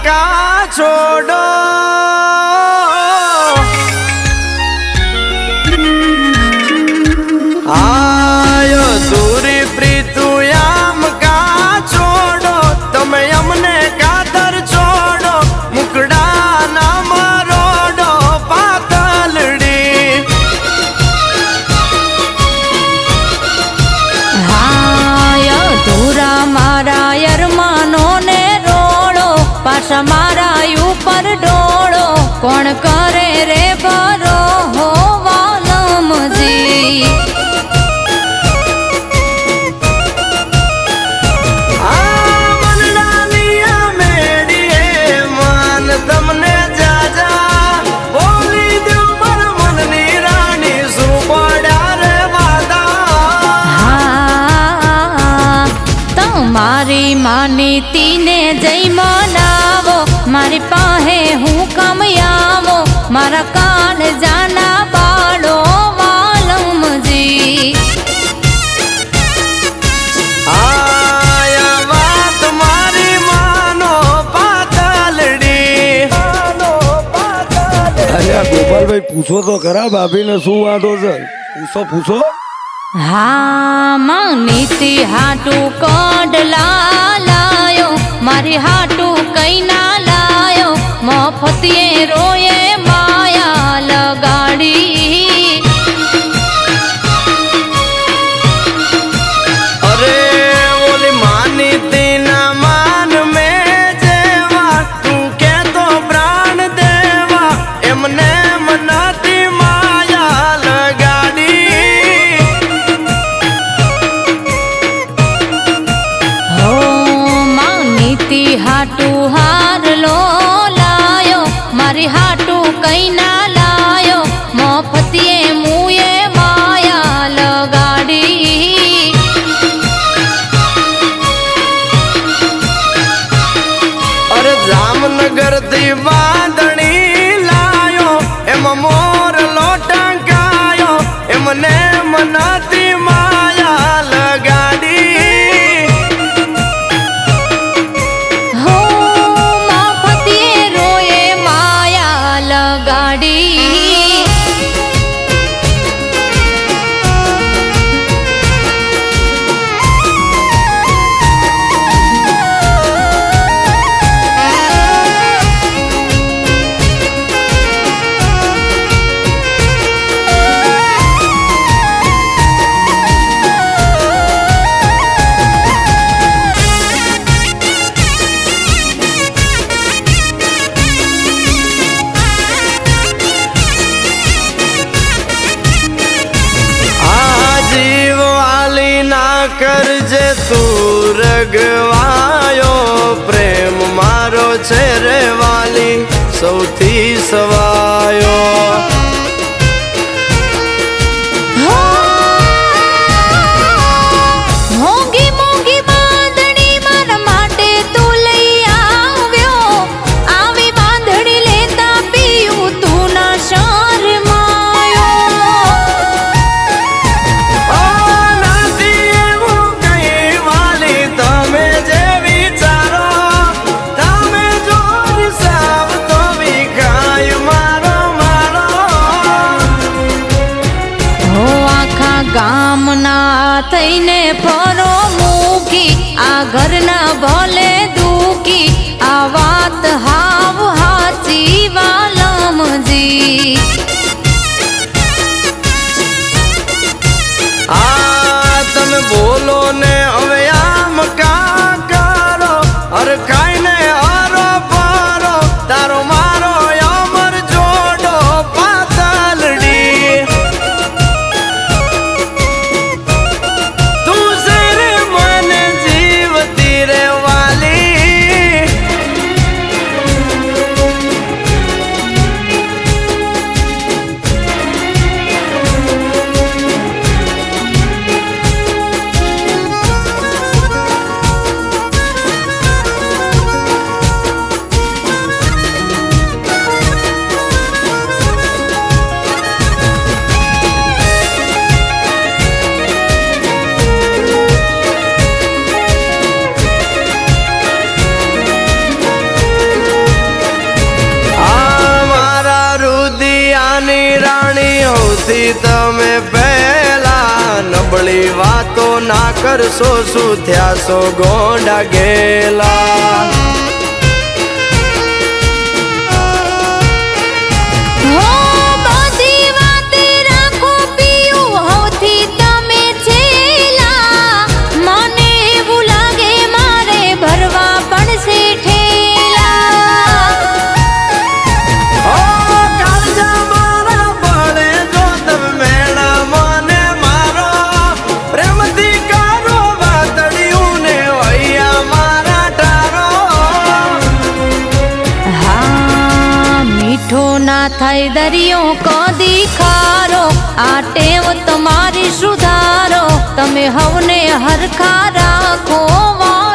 કા છોડો આયો દૂરી પ્રીતુયામ કા છોડો તમે અમને કાતર છોડો મુકડા ના મરોડો પાતલડી હાય ધૂરા મારા યરમાનો ને રોડો પાછા મારા ઉપર ડોળો કોણ કરે રે ભરો હો વાલમજી મારી માનીતીને જય મનાવો મારી પાસે હું કામ આવો મારા કાલ જાના બાળો વાલમજી આયા વાત મારી માનો પાતલડી અરે ગોપાલભાઈ પૂછો તો ખરા ભાભીને શું વાંધો છે પૂછો હા માનીતી હાટું કડલા લાયો મારી હાટું કઈ ના લાયો મફતિયે રોયે માયા લગાડી અરે ઓલી માનીતી ના માન મેં જેવા તું કે તો પ્રાણ દેવા એમને મનાતી માયા લગાડી હાટું હાર લો લાયો મારી હાટું કઈ ના લાયો મફતિયે મુએ માયા લગાડી અરે જામનગર થી બાંધણી લાયો એમાં મોર લોટંકાયો એમને મનાતી માયા લગાડી કરજે તું રગવાયો પ્રેમ મારો છે રે વાલી સૌથી સવાયો my સૌથી તમે પહેલા નબળી વાતો ના કરશો, શું થયા છો ગોંડા ગેલા. હો બધી વાતે રાખો પિયું, હવથી તમે છેલા. મને એવું લાગે મારે ભરવા પડશે ઠેલા. ઓ કાળજા મારા પડે જો તમે મેળા મને મારો, પ્રેમથી કારો વાતડિયું ને વૈયા મારા ટારો. હા મીઠો ના થાય દરિયો કદી ખારો, આ ટેવ તમારી સુધારો. તમે હવને હરખા રાખો વા